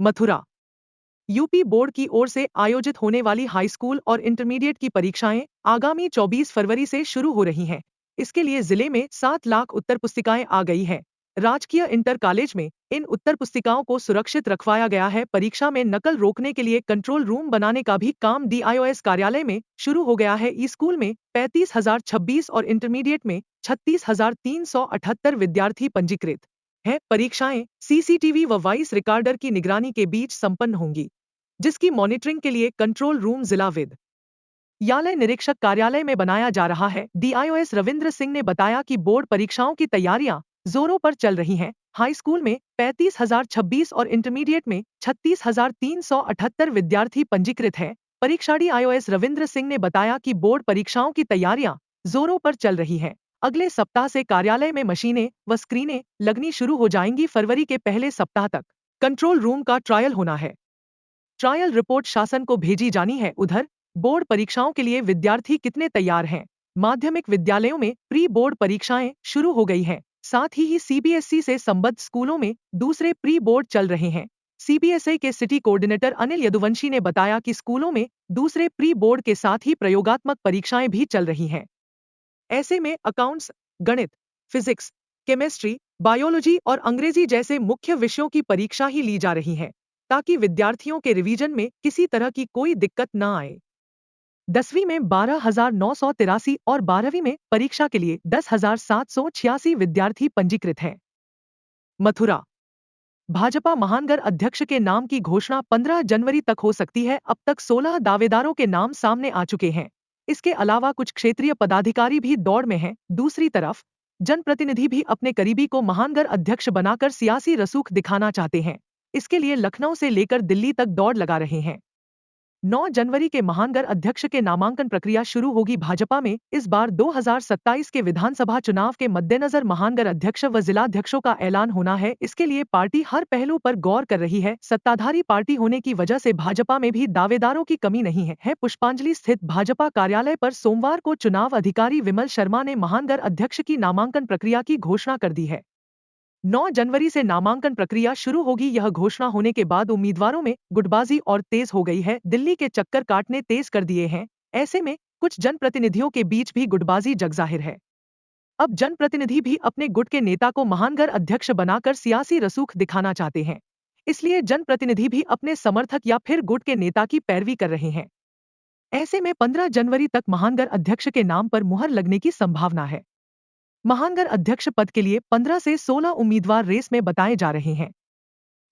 Mathura. UP board की ओर से आयोजित होने वाली हाई स्कूल और इंटरमीडिएट की परीक्षाएं आगामी 24 फरवरी से शुरू हो रही हैं। इसके लिए जिले में 7 लाख उत्तर पुस्तिकाएं आ गई हैं। राजकीय इंटर कॉलेज में इन उत्तर पुस्तिकाओं को सुरक्षित रखवाया गया है। परीक्षा में नकल रोकने के लिए कंट्रोल रूम बनाने का भी काम डीआईओएस कार्यालय में शुरू हो गया है। ई स्कूल में 35,026 और इंटरमीडिएट में 36,378 विद्यार्थी पंजीकृत है। परीक्षाएं सीसीटीवी व वॉइस रिकॉर्डर की निगरानी के बीच संपन्न होंगी, जिसकी मॉनिटरिंग के लिए कंट्रोल रूम जिला विद्यालय निरीक्षक कार्यालय में बनाया जा रहा है। डीआईओएस रविंद्र सिंह ने बताया कि बोर्ड परीक्षाओं की तैयारियां जोरों पर चल रही हैं। हाई स्कूल में 35,026 और इंटरमीडिएट में 36,378 विद्यार्थी पंजीकृत हैं। परीक्षा डीआईओएस रविंद्र सिंह ने बताया कि बोर्ड परीक्षाओं की तैयारियां जोरों पर चल रही हैं। अगले सप्ताह से कार्यालय में मशीनें व स्क्रीनें लगनी शुरू हो जाएंगी। फरवरी के पहले सप्ताह तक कंट्रोल रूम का ट्रायल होना है। ट्रायल रिपोर्ट शासन को भेजी जानी है। उधर बोर्ड परीक्षाओं के लिए विद्यार्थी कितने तैयार हैं? माध्यमिक विद्यालयों में प्री बोर्ड परीक्षाएं शुरू हो गई हैं। साथ ही सीबीएसई से संबद्ध स्कूलों में दूसरे प्री बोर्ड चल रहे हैं। सीबीएसई के सिटी कोऑर्डिनेटर अनिल यदुवंशी ने बताया कि स्कूलों में दूसरे प्री बोर्ड के साथ ही प्रयोगात्मक परीक्षाएं भी चल रही हैं। ऐसे में अकाउंट्स, गणित, फिजिक्स, केमिस्ट्री, बायोलॉजी और अंग्रेजी जैसे मुख्य विषयों की परीक्षा ही ली जा रही है, ताकि विद्यार्थियों के रिवीजन में किसी तरह की कोई दिक्कत न आए। 10वीं में 12,983 और 12वीं में परीक्षा के लिए 10,786 विद्यार्थी पंजीकृत हैं। मथुरा। भाजपा महानगर अध्यक्ष के नाम की घोषणा 15 जनवरी तक हो सकती है। अब तक 16 दावेदारों के नाम सामने आ चुके हैं। इसके अलावा कुछ क्षेत्रीय पदाधिकारी भी दौड़ में हैं। दूसरी तरफ जनप्रतिनिधि भी अपने करीबी को महानगर अध्यक्ष बनाकर सियासी रसूख दिखाना चाहते हैं। इसके लिए लखनऊ से लेकर दिल्ली तक दौड़ लगा रहे हैं। 9 जनवरी के महानगर अध्यक्ष के नामांकन प्रक्रिया शुरू होगी। भाजपा में इस बार 2027 के विधानसभा चुनाव के मद्देनजर महानगर अध्यक्ष व जिलाध्यक्षों का ऐलान होना है। इसके लिए पार्टी हर पहलू पर गौर कर रही है। सत्ताधारी पार्टी होने की वजह से भाजपा में भी दावेदारों की कमी नहीं है। पुष्पांजलि स्थित भाजपा कार्यालय पर सोमवार को चुनाव अधिकारी विमल शर्मा ने महानगर अध्यक्ष की नामांकन प्रक्रिया की घोषणा कर दी है। 9 जनवरी से नामांकन प्रक्रिया शुरू होगी। यह घोषणा होने के बाद उम्मीदवारों में गुटबाजी और तेज हो गई है। दिल्ली के चक्कर काटने तेज कर दिए हैं। ऐसे में कुछ जनप्रतिनिधियों के बीच भी गुटबाजी जगजाहिर है। अब जनप्रतिनिधि भी अपने गुट के नेता को महानगर अध्यक्ष बनाकर सियासी रसूख दिखाना चाहते हैं। इसलिए जनप्रतिनिधि भी अपने समर्थक या फिर गुट के नेता की पैरवी कर रहे हैं। ऐसे में 15 जनवरी तक महानगर अध्यक्ष के नाम पर मुहर लगने की संभावना है। महानगर अध्यक्ष पद के लिए 15 से 16 उम्मीदवार रेस में बताए जा रहे हैं।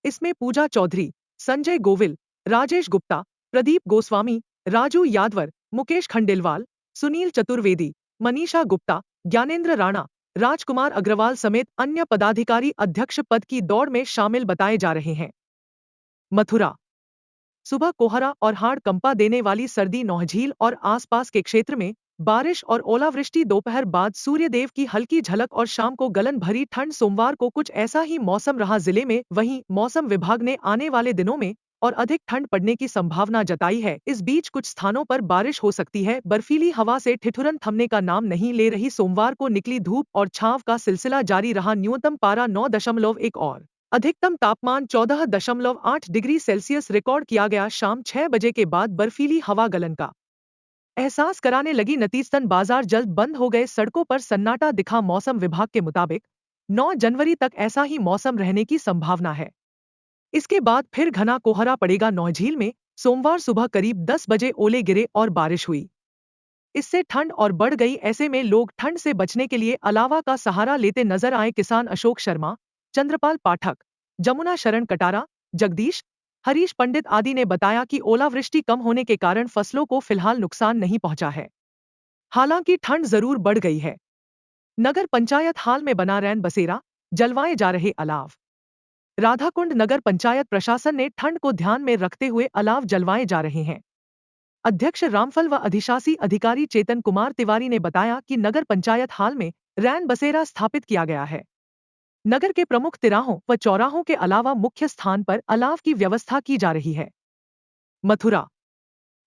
इसमें पूजा चौधरी, संजय गोविल, राजेश गुप्ता, प्रदीप गोस्वामी, राजू यादवर, मुकेश खंडेलवाल, सुनील चतुर्वेदी, मनीषा गुप्ता, ज्ञानेंद्र राणा, राजकुमार अग्रवाल समेत अन्य पदाधिकारी अध्यक्ष पद की दौड़ में शामिल बताए जा रहे हैं। मथुरा। सुबह कोहरा और हाड़ कंपा देने वाली सर्दी नौझील और आसपास के क्षेत्र में बारिश और ओलावृष्टि, दोपहर बाद सूर्यदेव की हल्की झलक और शाम को गलन भरी ठंड। सोमवार को कुछ ऐसा ही मौसम रहा जिले में। वहीं मौसम विभाग ने आने वाले दिनों में और अधिक ठंड पड़ने की संभावना जताई है। इस बीच कुछ स्थानों पर बारिश हो सकती है। बर्फीली हवा से ठिठुरन थमने का नाम नहीं ले रही। सोमवार को निकली धूप और छांव का सिलसिला जारी रहा। न्यूनतम पारा 9.1 और अधिकतम तापमान 14.8 डिग्री सेल्सियस रिकॉर्ड किया गया। शाम 6 बजे के बाद बर्फीली हवा गलन का एहसास कराने लगी। नतीजतन बाजार जल्द बंद हो गए। सड़कों पर सन्नाटा दिखा। मौसम विभाग के मुताबिक 9 जनवरी तक ऐसा ही मौसम रहने की संभावना है। इसके बाद फिर घना कोहरा पड़ेगा। नौझील में सोमवार सुबह करीब 10 बजे ओले गिरे और बारिश हुई। इससे ठंड और बढ़ गई। ऐसे में लोग ठंड से बचने के लिए अलावा का सहारा लेते नजर आए। किसान अशोक शर्मा, चंद्रपाल पाठक, जमुना शरण कटारा, जगदीश, हरीश पंडित आदि ने बताया कि ओलावृष्टि कम होने के कारण फसलों को फिलहाल नुकसान नहीं पहुंचा है। हालांकि ठंड जरूर बढ़ गई है। नगर पंचायत हाल में बना रैन बसेरा, जलवाए जा रहे अलाव। राधाकुंड नगर पंचायत प्रशासन ने ठंड को ध्यान में रखते हुए अलाव जलवाए जा रहे हैं। अध्यक्ष रामफल व अधिशासी अधिकारी चेतन कुमार तिवारी ने बताया कि नगर पंचायत हाल में रैन बसेरा स्थापित किया गया है। नगर के प्रमुख तिराहों व चौराहों के अलावा मुख्य स्थान पर अलाव की व्यवस्था की जा रही है। मथुरा।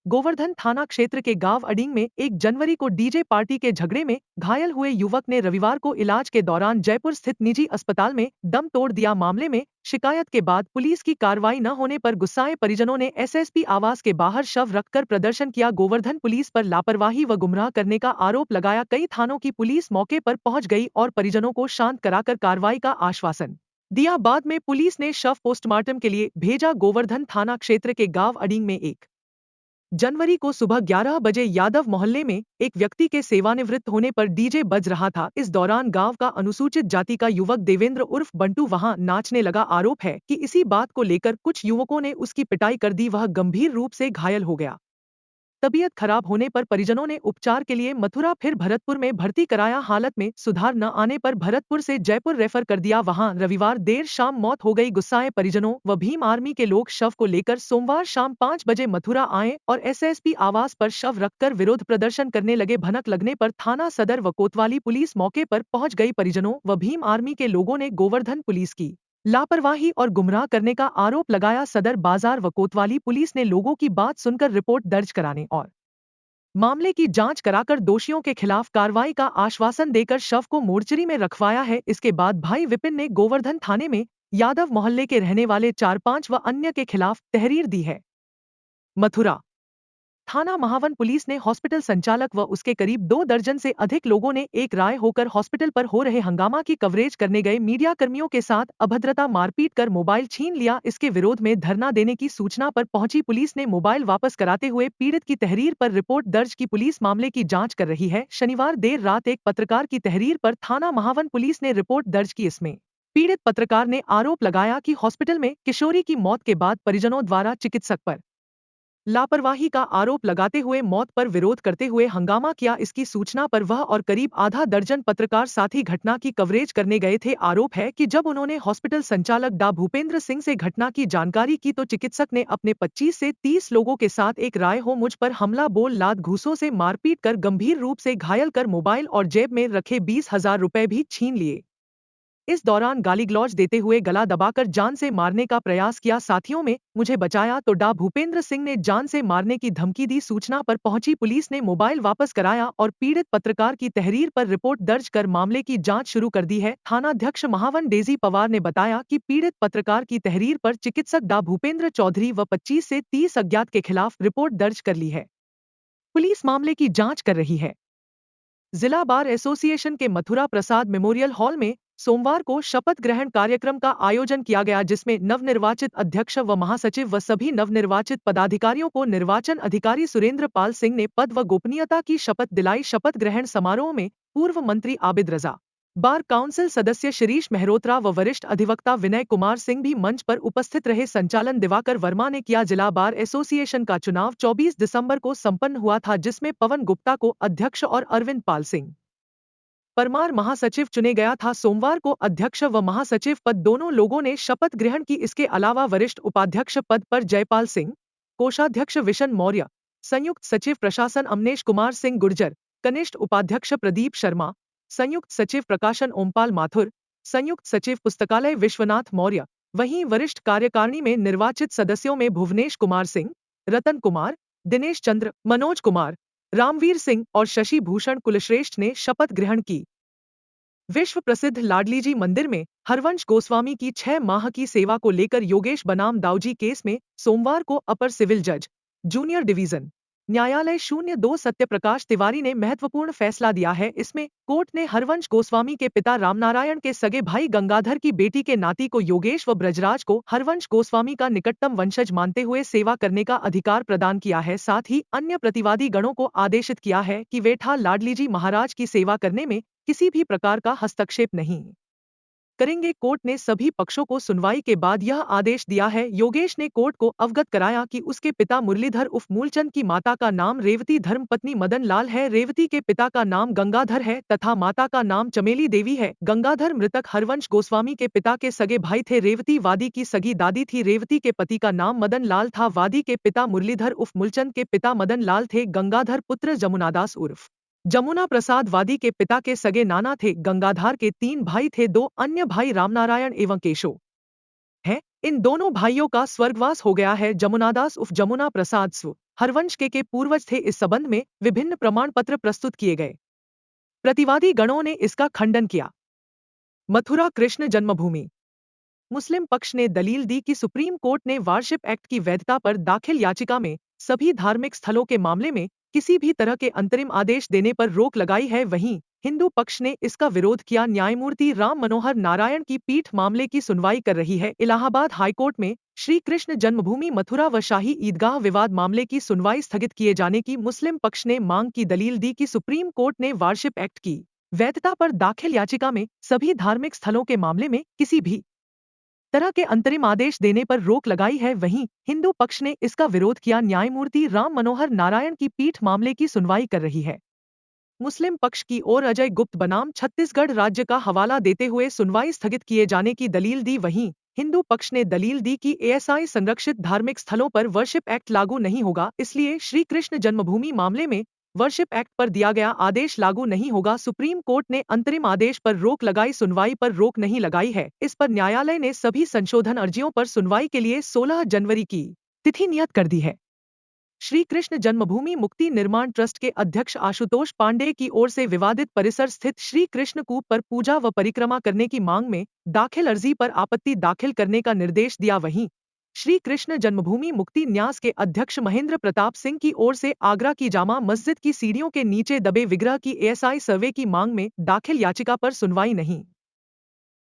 गोवर्धन थाना क्षेत्र के गांव अडिंग में 1 जनवरी को डीजे पार्टी के झगड़े में घायल हुए युवक ने रविवार को इलाज के दौरान जयपुर स्थित निजी अस्पताल में दम तोड़ दिया। मामले में शिकायत के बाद पुलिस की कार्रवाई न होने पर गुस्साए परिजनों ने एसएसपी आवास के बाहर शव रखकर प्रदर्शन किया। गोवर्धन पुलिस पर लापरवाही व गुमराह करने का आरोप लगाया। कई थानों की पुलिस मौके पर पहुंच गई और परिजनों को शांत कराकर कार्रवाई का आश्वासन दिया। बाद में पुलिस ने शव पोस्टमार्टम के लिए भेजा। गोवर्धन थाना क्षेत्र के गांव अडिंग में 1 जनवरी को सुबह 11 बजे यादव मोहल्ले में एक व्यक्ति के सेवानिवृत्त होने पर डीजे बज रहा था। इस दौरान गांव का अनुसूचित जाति का युवक देवेंद्र उर्फ बंटू वहां नाचने लगा। आरोप है कि इसी बात को लेकर कुछ युवकों ने उसकी पिटाई कर दी। वह गंभीर रूप से घायल हो गया। तबीयत खराब होने पर परिजनों ने उपचार के लिए मथुरा फिर भरतपुर में भर्ती कराया। हालत में सुधार न आने पर भरतपुर से जयपुर रेफर कर दिया। वहां रविवार देर शाम मौत हो गई। गुस्साए परिजनों व भीम आर्मी के लोग शव को लेकर सोमवार शाम 5 बजे मथुरा आए और एसएसपी आवास पर शव रखकर विरोध प्रदर्शन करने लगे। भनक लगने पर थाना सदर व कोतवाली पुलिस मौके पर पहुंच गई। परिजनों व भीम आर्मी के लोगों ने गोवर्धन पुलिस की लापरवाही और गुमराह करने का आरोप लगाया। सदर बाजार व कोतवाली पुलिस ने लोगों की बात सुनकर रिपोर्ट दर्ज कराने और मामले की जांच कराकर दोषियों के खिलाफ कार्रवाई का आश्वासन देकर शव को मोर्चरी में रखवाया है। इसके बाद भाई विपिन ने गोवर्धन थाने में यादव मोहल्ले के रहने वाले 4-5 व अन्य के खिलाफ तहरीर दी है। मथुरा थाना महावन पुलिस ने हॉस्पिटल संचालक व उसके करीब 2 दर्जन से अधिक लोगों ने एक राय होकर हॉस्पिटल पर हो रहे हंगामा की कवरेज करने गए मीडिया कर्मियों के साथ अभद्रता मारपीट कर मोबाइल छीन लिया। इसके विरोध में धरना देने की सूचना पर पहुंची पुलिस ने मोबाइल वापस कराते हुए पीड़ित की तहरीर पर रिपोर्ट दर्ज की। पुलिस मामले की जाँच कर रही है। शनिवार देर रात एक पत्रकार की तहरीर पर थाना महावन पुलिस ने रिपोर्ट दर्ज की। इसमें पीड़ित पत्रकार ने आरोप लगाया कि हॉस्पिटल में किशोरी की मौत के बाद परिजनों द्वारा चिकित्सक पर लापरवाही का आरोप लगाते हुए मौत पर विरोध करते हुए हंगामा किया। इसकी सूचना पर वह और करीब आधा दर्जन पत्रकार साथी घटना की कवरेज करने गए थे। आरोप है कि जब उन्होंने हॉस्पिटल संचालक डा भूपेंद्र सिंह से घटना की जानकारी की तो चिकित्सक ने अपने 25 से 30 लोगों के साथ एक राय हो मुझ पर हमला बोल लात घूंसों से मारपीट कर गंभीर रूप से घायल कर मोबाइल और जेब में रखे 20,000 रुपए भी छीन लिए। इस दौरान गाली गलौज देते हुए गला दबाकर जान से मारने का प्रयास किया। साथियों में मुझे बचाया तो डा भूपेंद्र सिंह ने जान से मारने की धमकी दी। सूचना पर पहुंची पुलिस ने मोबाइल वापस कराया और पीड़ित पत्रकार की तहरीर पर रिपोर्ट दर्ज कर मामले की जांच शुरू कर दी है। थानाध्यक्ष महावन डेजी पवार ने बताया कि पीड़ित पत्रकार की तहरीर पर चिकित्सक डा भूपेंद्र चौधरी व 25 से 30 अज्ञात के खिलाफ रिपोर्ट दर्ज कर ली है। पुलिस मामले की जाँच कर रही है। जिला बार एसोसिएशन के मथुरा प्रसाद मेमोरियल हॉल में सोमवार को शपथ ग्रहण कार्यक्रम का आयोजन किया गया, जिसमें नवनिर्वाचित अध्यक्ष व महासचिव व सभी नवनिर्वाचित पदाधिकारियों को निर्वाचन अधिकारी सुरेंद्र पाल सिंह ने पद व गोपनीयता की शपथ दिलाई। शपथ ग्रहण समारोह में पूर्व मंत्री आबिद रजा, बार काउंसिल सदस्य शिरीष मेहरोत्रा व वरिष्ठ अधिवक्ता विनय कुमार सिंह भी मंच पर उपस्थित रहे। संचालन दिवाकर वर्मा ने किया। जिला बार एसोसिएशन का चुनाव 24 दिसंबर को संपन्न हुआ था, जिसमें पवन गुप्ता को अध्यक्ष और अरविंद पाल सिंह परमार महासचिव चुने गया था। सोमवार को अध्यक्ष व महासचिव पद दोनों लोगों ने शपथ ग्रहण की। इसके अलावा वरिष्ठ उपाध्यक्ष पद पर जयपाल सिंह, कोषाध्यक्ष विशन मौर्य, संयुक्त सचिव प्रशासन अमनेश कुमार सिंह गुर्जर, कनिष्ठ उपाध्यक्ष प्रदीप शर्मा, संयुक्त सचिव प्रकाशन ओमपाल माथुर, संयुक्त सचिव पुस्तकालय विश्वनाथ मौर्य। वहीं वरिष्ठ कार्यकारिणी में निर्वाचित सदस्यों में भुवनेश कुमार सिंह, रतन कुमार, दिनेश चंद्र, मनोज कुमार, रामवीर सिंह और शशि भूषण कुलश्रेष्ठ ने शपथ ग्रहण की। विश्व प्रसिद्ध लाडलीजी मंदिर में हरवंश गोस्वामी की 6 माह की सेवा को लेकर योगेश बनाम दाऊजी केस में सोमवार को अपर सिविल जज जूनियर डिवीजन न्यायालय 02 सत्यप्रकाश तिवारी ने महत्वपूर्ण फैसला दिया है। इसमें कोर्ट ने हरवंश गोस्वामी के पिता रामनारायण के सगे भाई गंगाधर की बेटी के नाती को योगेश व ब्रजराज को हरवंश गोस्वामी का निकटतम वंशज मानते हुए सेवा करने का अधिकार प्रदान किया है। साथ ही अन्य प्रतिवादी गणों को आदेशित किया है कि वे ठा लाडलीजी महाराज की सेवा करने में किसी भी प्रकार का हस्तक्षेप नहीं करेंगे। कोर्ट ने सभी पक्षों को सुनवाई के बाद यह आदेश दिया है। योगेश ने कोर्ट को अवगत कराया कि उसके पिता मुरलीधर उर्फ मूलचंद की माता का नाम रेवती धर्मपत्नी मदन लाल है। रेवती के पिता का नाम गंगाधर है तथा माता का नाम चमेली देवी है। गंगाधर मृतक हरवंश गोस्वामी के पिता के सगे भाई थे। रेवती वादी की सगी दादी थी। रेवती के पति का नाम मदन लाल था। वादी के पिता मुरलीधर उर्फ मूलचंद के पिता मदन लाल थे। गंगाधर पुत्र जमुनादास उर्फ जमुना प्रसाद वादी के पिता के सगे नाना थे। गंगाधार के 3 भाई थे। 2 अन्य भाई रामनारायण एवं केशव हैं। इन दोनों भाइयों का स्वर्गवास हो गया है। जमुनादास उर्फ जमुना प्रसाद स्व हरवंश के पूर्वज थे। इस संबंध में विभिन्न प्रमाण पत्र प्रस्तुत किए गए। प्रतिवादी गणों ने इसका खंडन किया। मथुरा कृष्ण जन्मभूमि। मुस्लिम पक्ष ने दलील दी कि सुप्रीम कोर्ट ने वारशिप एक्ट की वैधता पर दाखिल याचिका में सभी धार्मिक स्थलों के मामले में किसी भी तरह के अंतरिम आदेश देने पर रोक लगाई है। वहीं हिंदू पक्ष ने इसका विरोध किया। न्यायमूर्ति राम मनोहर नारायण की पीठ मामले की सुनवाई कर रही है। इलाहाबाद हाईकोर्ट में श्री कृष्ण जन्मभूमि मथुरा व शाही ईदगाह विवाद मामले की सुनवाई स्थगित किए जाने की मुस्लिम पक्ष ने मांग की। दलील दी कि सुप्रीम कोर्ट ने वारशिप एक्ट की वैधता पर दाखिल याचिका में सभी धार्मिक स्थलों के मामले में किसी भी तरह के अंतरिम आदेश देने पर रोक लगाई है। वहीं हिंदू पक्ष ने इसका विरोध किया। न्यायमूर्ति राम मनोहर नारायण की पीठ मामले की सुनवाई कर रही है। मुस्लिम पक्ष की ओर अजय गुप्त बनाम छत्तीसगढ़ राज्य का हवाला देते हुए सुनवाई स्थगित किए जाने की दलील दी। वहीं हिंदू पक्ष ने दलील दी कि एएसआई संरक्षित धार्मिक स्थलों पर वर्शिप एक्ट लागू नहीं होगा, इसलिए श्री कृष्ण जन्मभूमि मामले में वर्शिप एक्ट पर दिया गया आदेश लागू नहीं होगा। सुप्रीम कोर्ट ने अंतरिम आदेश पर रोक लगाई, सुनवाई पर रोक नहीं लगाई है। इस पर न्यायालय ने सभी संशोधन अर्जियों पर सुनवाई के लिए 16 जनवरी की तिथि नियत कर दी है। श्री कृष्ण जन्मभूमि मुक्ति निर्माण ट्रस्ट के अध्यक्ष आशुतोष पांडेय की ओर से विवादित परिसर स्थित श्री कृष्ण कूप पर पूजा व परिक्रमा करने की मांग में दाखिल अर्जी पर आपत्ति दाखिल करने का निर्देश दिया। वहीं श्री कृष्ण जन्मभूमि मुक्ति न्यास के अध्यक्ष महेंद्र प्रताप सिंह की ओर से आगरा की जामा मस्जिद की सीढ़ियों के नीचे दबे विग्रह की एएसआई सर्वे की मांग में दाखिल याचिका पर सुनवाई नहीं।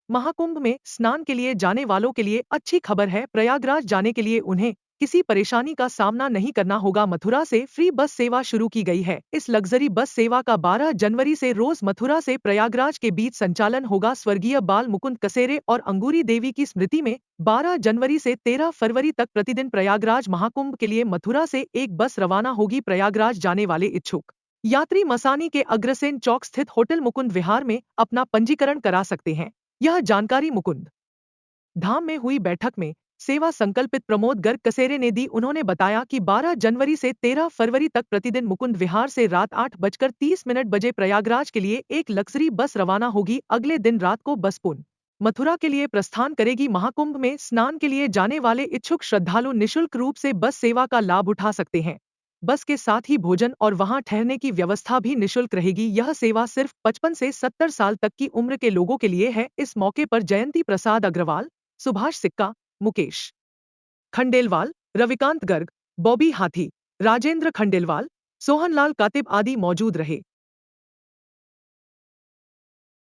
महाकुंभ में स्नान के लिए जाने वालों के लिए अच्छी खबर है। प्रयागराज जाने के लिए उन्हें किसी परेशानी का सामना नहीं करना होगा। मथुरा से फ्री बस सेवा शुरू की गई है। इस लग्जरी बस सेवा का 12 जनवरी से रोज मथुरा से प्रयागराज के बीच संचालन होगा। स्वर्गीय बाल मुकुंद कसेरे और अंगूरी देवी की स्मृति में 12 जनवरी से 13 फरवरी तक प्रतिदिन प्रयागराज महाकुंभ के लिए मथुरा से एक बस रवाना होगी। प्रयागराज जाने वाले इच्छुक यात्री मसानी के अग्रसेन चौक स्थित होटल मुकुंद विहार में अपना पंजीकरण करा सकते हैं। यह जानकारी मुकुंद धाम में हुई बैठक में सेवा संकल्पित प्रमोद गर्ग कसेरे ने दी। उन्होंने बताया कि 12 जनवरी से 13 फरवरी तक प्रतिदिन मुकुंद विहार से रात 8:30 बजे प्रयागराज के लिए एक लग्जरी बस रवाना होगी। अगले दिन रात को बस पुन मथुरा के लिए प्रस्थान करेगी। महाकुंभ में स्नान के लिए जाने वाले इच्छुक श्रद्धालु निशुल्क रूप से बस सेवा का लाभ उठा सकते हैं। बस के साथ ही भोजन और वहां ठहरने की व्यवस्था भी निशुल्क रहेगी। यह सेवा सिर्फ 55 से 70 साल तक की उम्र के लोगों के लिए है। इस मौके पर जयंती प्रसाद अग्रवाल, सुभाष सिक्का, मुकेश खंडेलवाल, रविकांत गर्ग, बॉबी हाथी, राजेंद्र खंडेलवाल, सोहनलाल कातिब आदि मौजूद रहे।